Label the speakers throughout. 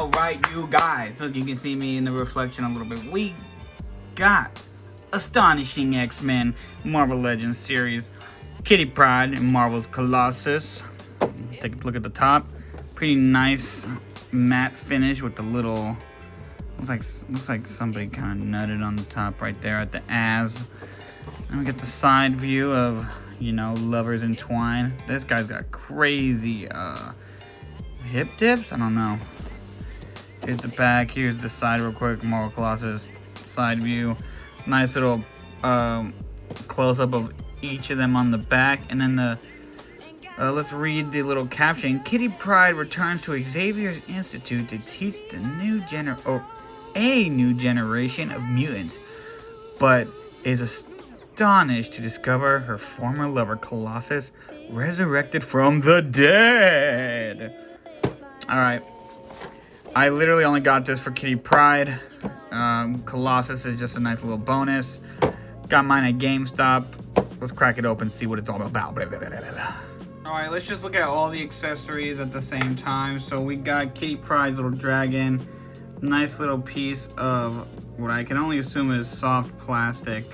Speaker 1: Alright, you guys, look, you can see me in the reflection a little bit. We got Astonishing X-Men Marvel Legends series, Kitty Pryde and Marvel's Colossus. Take a look at the top. Pretty nice matte finish with the little, looks like somebody kind of nutted on the top right there at the as. And we get the side view of, you know, lovers entwined. This guy's got crazy hip dips? I don't know. Here's the back. Here's the side real quick. Marvel Colossus side view. Nice little close-up of each of them on the back. And then the let's read the little caption. Kitty Pryde returns to Xavier's Institute to teach a new generation of mutants, but is astonished to discover her former lover Colossus resurrected from the dead. Alright, I literally only got this for Kitty Pryde. Colossus is just a nice little bonus. Got mine at GameStop. Let's crack it open and see what it's all about. Alright, let's just look at all the accessories at the same time. So we got Kitty Pryde's little dragon. Nice little piece of what I can only assume is soft plastic.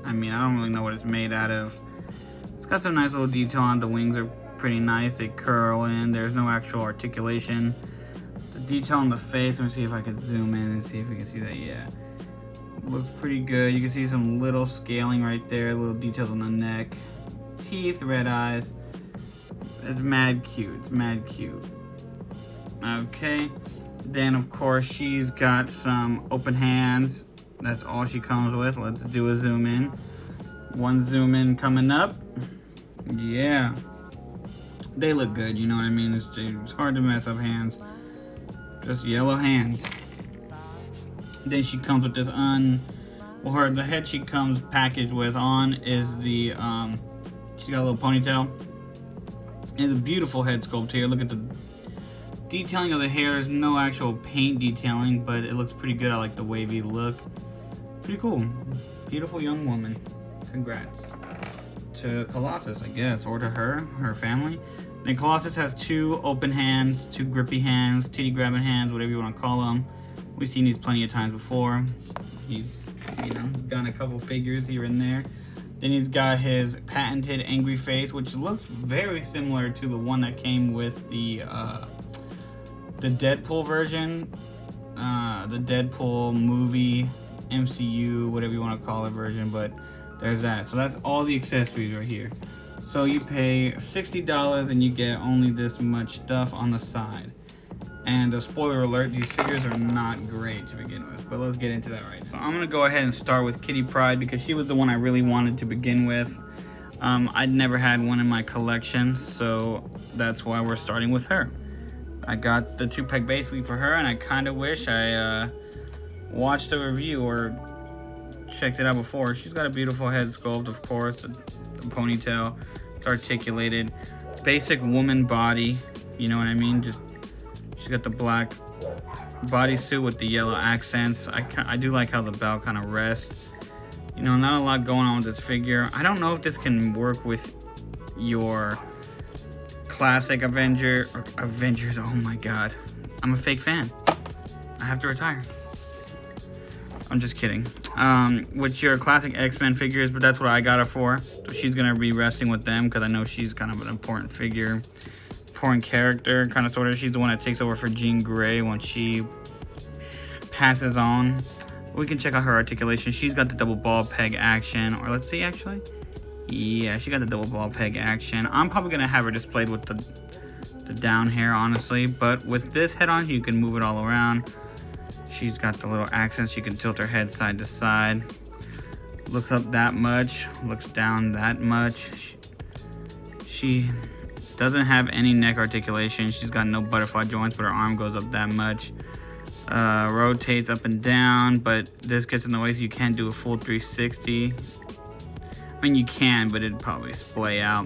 Speaker 1: I mean, I don't really know what it's made out of. It's got some nice little detail on the wings. Are pretty nice. They curl in. There's no actual articulation. The detail on the face. Let me see if I can zoom in and see if we can see that. Yeah, looks pretty good. You can see some little scaling right there. Little details on the neck. Teeth, red eyes. It's mad cute. It's mad cute. Okay. Then of course she's got some open hands. That's all she comes with. Let's do a zoom in. One zoom in coming up. Yeah. They look good, you know what I mean? It's hard to mess up hands. Just yellow hands. Then she comes with this the head she comes packaged with on is the, she's got a little ponytail. It's a beautiful head sculpt here. Look at the detailing of the hair. There's no actual paint detailing, but it looks pretty good. I like the wavy look. Pretty cool. Beautiful young woman. Congrats to Colossus, I guess, or to her family. Then Colossus has two open hands, two grippy hands, titty grabbing hands, whatever you want to call them. We've seen these plenty of times before. He's, you know, done a couple figures here and there. Then he's got his patented angry face, which looks very similar to the one that came with the Deadpool version, the Deadpool movie, MCU, whatever you want to call it version, but there's that. So that's all the accessories right here. So you pay $60 and you get only this much stuff on the side. And a spoiler alert, these figures are not great to begin with, but let's get into that right. So I'm gonna go ahead and start with Kitty Pryde because she was the one I really wanted to begin with. I'd never had one in my collection, so that's why we're starting with her. I got the 2-pack basically for her, and I kind of wish I watched a review or checked it out before. She's got a beautiful head sculpt, of course, the ponytail, it's articulated, basic woman body, you know what I mean? Just she's got the black bodysuit with the yellow accents. I do like how the belt kind of rests. You know, not a lot going on with this figure. I don't know if this can work with your classic Avengers. Oh my god, I'm a fake fan. I have to retire. I'm just kidding. With your classic X-Men figures, but that's what I got her for. So she's gonna be resting with them because I know she's kind of an important figure, important character, kind of sort of. She's the one that takes over for Jean Grey when she passes on. We can check out her articulation. She's got the double ball peg action, or let's see actually. Yeah, she got the double ball peg action. I'm probably gonna have her displayed with the down hair, honestly, but with this head on, you can move it all around. She's got the little accents. You can tilt her head side to side. Looks up that much, looks down that much. She doesn't have any neck articulation. She's got no butterfly joints, but her arm goes up that much. Rotates up and down, but this gets in the way, so you can't do a full 360. I mean, you can, but it'd probably splay out.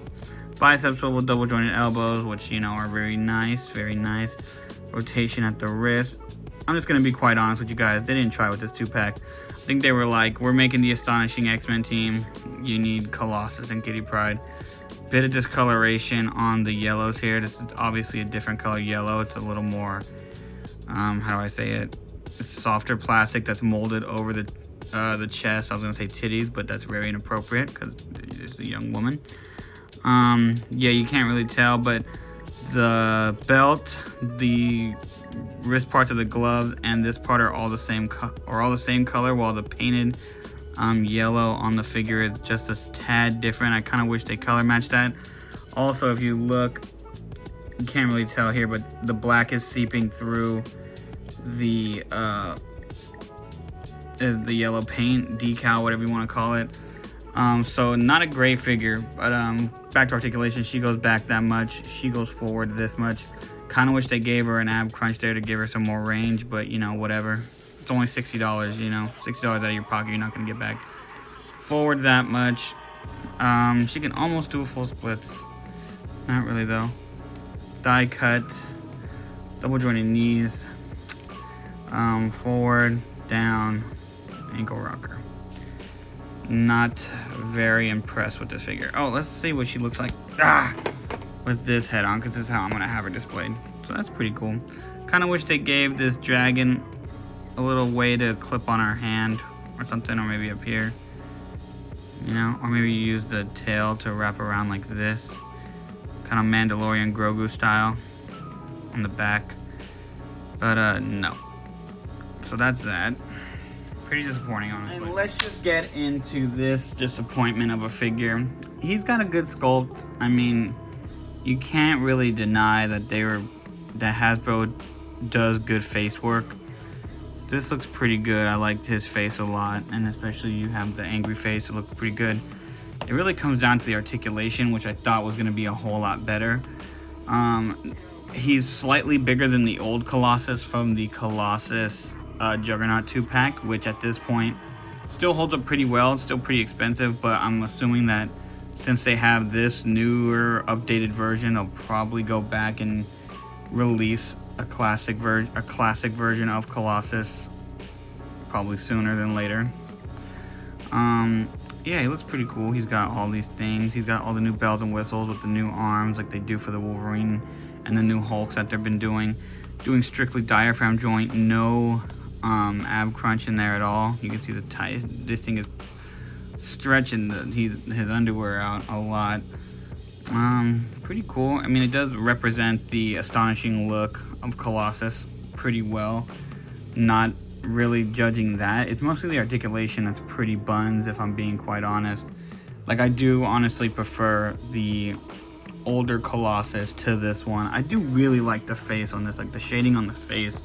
Speaker 1: Bicep swivel, double jointed elbows, which, you know, are very nice, very nice. Rotation at the wrist. I'm just gonna be quite honest with you guys. They didn't try with this 2-pack. I think they were like, we're making the Astonishing X-Men team. You need Colossus and Kitty Pryde. Bit of discoloration on the yellows here. This is obviously a different color yellow. It's a little more how do I say it? It's softer plastic that's molded over the chest. I was gonna say titties, but that's very inappropriate because it's a young woman. Yeah, you can't really tell, but the belt, the wrist parts of the gloves, and this part are all the same color, while the painted yellow on the figure is just a tad different. I kind of wish they color matched that. Also, if you look, you can't really tell here, but the black is seeping through the yellow paint decal, whatever you want to call it. So not a great figure, but back to articulation, she goes back that much, she goes forward this much. Kind of wish they gave her an ab crunch there to give her some more range, but you know, whatever. It's only $60, you know, $60 out of your pocket, you're not gonna get back forward that much. She can almost do a full splits, not really though. Die cut, double jointed knees, forward, down, ankle rocker. Not very impressed with this figure. Oh, let's see what she looks like with this head on, because this is how I'm gonna have her displayed. So that's pretty cool. Kind of wish they gave this dragon a little way to clip on her hand or something, or maybe up here, you know, or maybe you use the tail to wrap around like this, kind of Mandalorian Grogu style on the back. But no. So that's that. Pretty disappointing, honestly. And let's just get into this disappointment of a figure. He's got a good sculpt. I mean, you can't really deny that that Hasbro does good face work. This looks pretty good. I liked his face a lot, and especially you have the angry face. It looks pretty good. It really comes down to the articulation, which I thought was going to be a whole lot better. He's slightly bigger than the old Colossus from the Colossus Juggernaut 2-pack, which at this point still holds up pretty well. It's still pretty expensive, but I'm assuming that since they have this newer, updated version, they'll probably go back and release a classic version of Colossus, probably sooner than later. Yeah, he looks pretty cool. He's got all these things. He's got all the new bells and whistles with the new arms, like they do for the Wolverine and the new Hulks that they've been doing strictly diaphragm joint, no ab crunch in there at all. You can see the tight. This thing is stretching his underwear out a lot. Pretty cool. I mean, it does represent the astonishing look of Colossus pretty well. Not really judging that. It's mostly the articulation that's pretty buns, if I'm being quite honest. Like, I do honestly prefer the older Colossus to this one. I do really like the face on this. Like, the shading on the face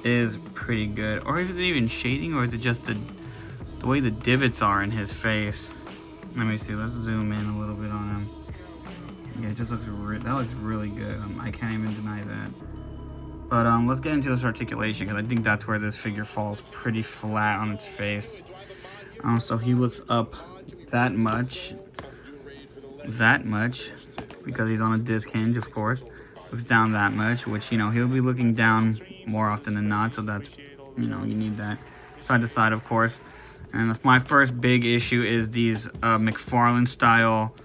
Speaker 1: is pretty good. Or is it even shading, or is it just the way the divots are in his face? Let me see. Let's zoom in a little bit on him. Yeah, it just looks that looks really good. I can't even deny that. But let's get into this articulation, because I think that's where this figure falls pretty flat on its face. So he looks up that much, because he's on a disc hinge, of course. Looks down that much, which, you know, he'll be looking down more often than not, so that's, you know, you need that side to side, of course. And my first big issue is these McFarlane style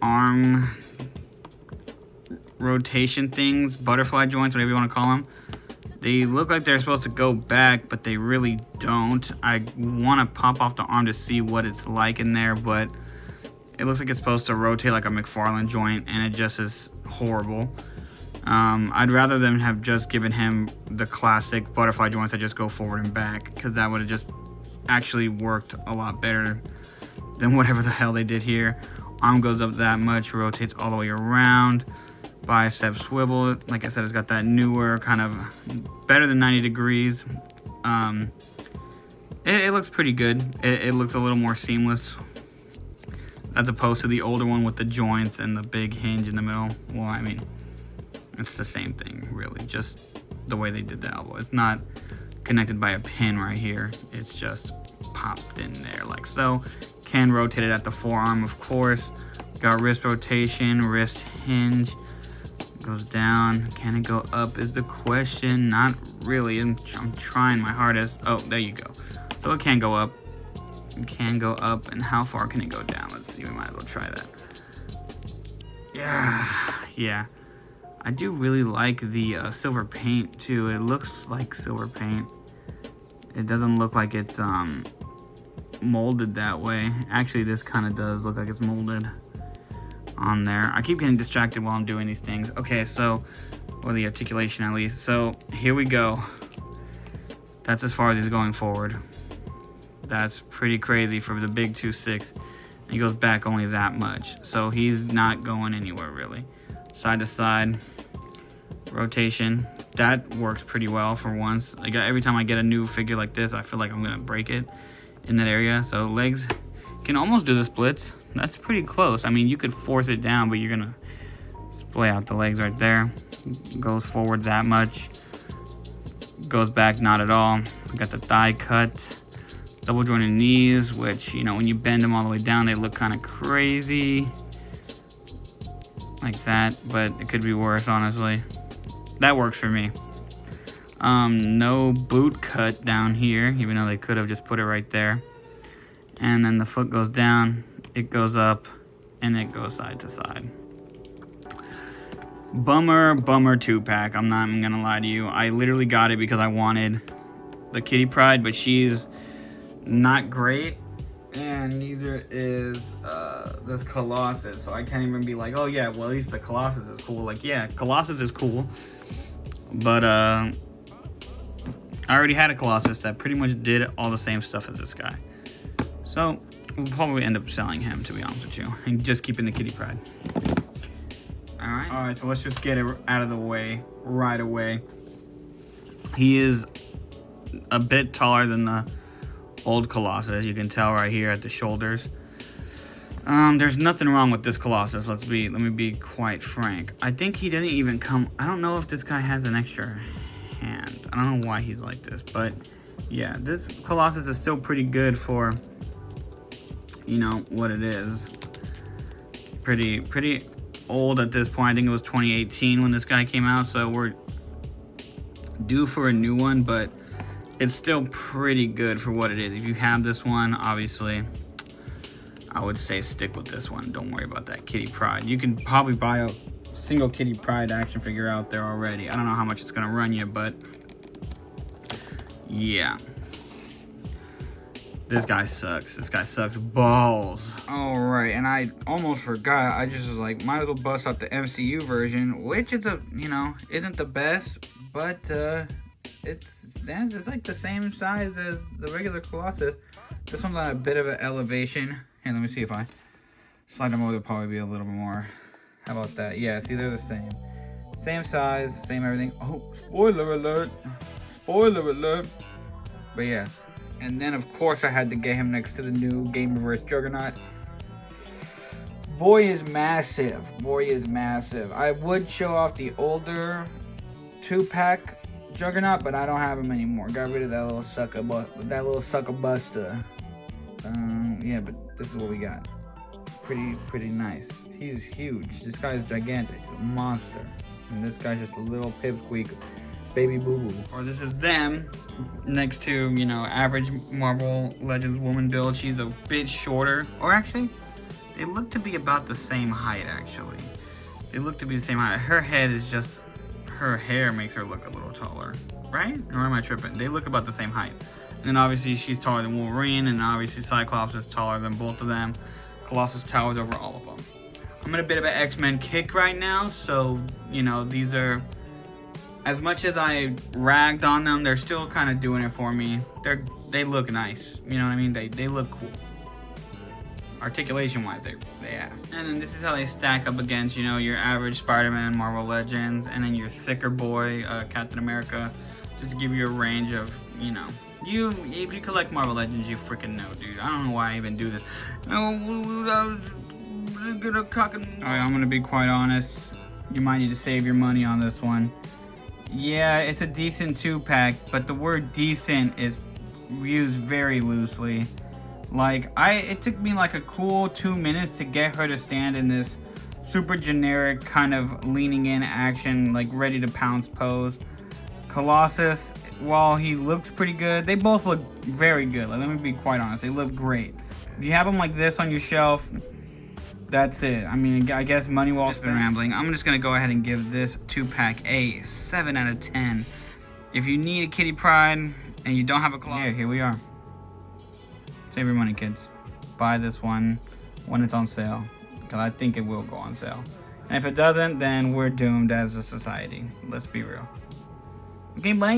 Speaker 1: arm rotation things, butterfly joints, whatever you want to call them. They look like they're supposed to go back, but they really don't. I want to pop off the arm to see what it's like in there, but it looks like it's supposed to rotate like a McFarlane joint, and it just is horrible. I'd rather them have just given him the classic butterfly joints that just go forward and back, because that would have just actually worked a lot better than whatever the hell they did here. Arm goes up that much, rotates all the way around. Bicep swivel, like I said, it's got that newer kind of better than 90 degrees. It looks pretty good. It looks a little more seamless as opposed to the older one with the joints and the big hinge in the middle. Well, I mean, it's the same thing, really, just the way they did the elbow. It's not connected by a pin right here. It's just popped in there like so. Can rotate it at the forearm, of course. Got wrist rotation, wrist hinge. Goes down. Can it go up is the question. Not really. I'm trying my hardest. Oh, there you go. So it can go up. It can go up. And how far can it go down? Let's see. We might as well try that. Yeah. I do really like the silver paint too. It looks like silver paint. It doesn't look like it's molded that way. Actually, this kind of does look like it's molded on there. I keep getting distracted while I'm doing these things. Okay, so, or the articulation at least. So here we go. That's as far as he's going forward. That's pretty crazy for the big 2.6. He goes back only that much. So he's not going anywhere really. Side to side. Rotation. That works pretty well for once. Like every time I get a new figure like this, I feel like I'm gonna break it in that area. So legs can almost do the splits. That's pretty close. I mean, you could force it down, but you're gonna splay out the legs right there. Goes forward that much. Goes back not at all. Got the thigh cut. Double jointed knees, which, you know, when you bend them all the way down, they look kind of crazy. Like that, but it could be worse, honestly. That works for me. No boot cut down here, even though they could have just put it right there. And then the foot goes down, it goes up, and it goes side to side. Bummer 2-pack. I'm not even gonna lie to you. I literally got it because I wanted the Kitty Pryde, but she's not great, and neither is the Colossus. So I can't even be like, oh yeah, well at least the Colossus is cool. Like, yeah, Colossus is cool, but I already had a Colossus that pretty much did all the same stuff as this guy. So we'll probably end up selling him, to be honest with you, and just keeping the Kitty Pryde. Alright, so let's just get it out of the way right away. He is a bit taller than the old Colossus. You can tell right here at the shoulders. There's nothing wrong with this Colossus. Let me be quite frank. I think he didn't even come. I don't know if this guy has an extra hand. I don't know why he's like this, but yeah, this Colossus is still pretty good for, you know, what it is. Pretty old at this point. I think it was 2018 when this guy came out, so we're due for a new one, but it's still pretty good for what it is. If you have this one, obviously, I would say stick with this one. Don't worry about that Kitty Pryde. You can probably buy a single Kitty Pryde action figure out there already. I don't know how much it's gonna run you, but yeah. This guy sucks. This guy sucks balls. All right, and I almost forgot. I just was like, might as well bust out the MCU version, which is isn't the best, but it's like the same size as the regular Colossus. This one's on a bit of an elevation. Hey, let me see if I slide them over. They'll probably be a little bit more. How about that? Yeah, see, they're the same. Same size, same everything. Oh, spoiler alert. Spoiler alert. But yeah. And then, of course, I had to get him next to the new Game Reverse Juggernaut. Boy is massive. Boy is massive. I would show off the older 2-pack Juggernaut, but I don't have him anymore. Got rid of that little sucker buster. Yeah, but this is what we got. Pretty nice. He's huge. This guy's gigantic. A monster. And this guy's just a little pipsqueak baby boo-boo. Or this is them next to, you know, average Marvel Legends woman build. She's a bit shorter. Or actually, they look to be about the same height, actually. They look to be the same height. Her head is just, her hair makes her look a little taller, right? Or am I tripping? They look about the same height. And then obviously she's taller than Wolverine, and obviously Cyclops is taller than both of them. Colossus towers over all of them. I'm in a bit of an X-Men kick right now, so, you know, these are, as much as I ragged on them, they're still kind of doing it for me. They look nice, you know what I mean? They look cool. Articulation wise, they asked. And then this is how they stack up against, you know, your average Spider-Man, Marvel Legends, and then your thicker boy, Captain America, just to give you a range of, you know, if you collect Marvel Legends, you freaking know, dude. I don't know why I even do this. Alright, I'm gonna be quite honest. You might need to save your money on this one. Yeah, it's a decent 2-pack, but the word decent is used very loosely. Like, it took me like a cool 2 minutes to get her to stand in this super generic kind of leaning in action, like ready to pounce pose. Colossus, while he looked pretty good, they both look very good. Like, let me be quite honest, they look great. If you have them like this on your shelf, that's it. I mean, I guess money well spent. Rambling. I'm just gonna go ahead and give this 2-pack a 7 out of 10. If you need a kitty Pryde and you don't have a Colossus, here we are. Save your money, kids. Buy this one when it's on sale, because I think it will go on sale. And if it doesn't, then we're doomed as a society. Let's be real. Okay, bye.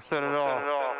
Speaker 2: Set it off.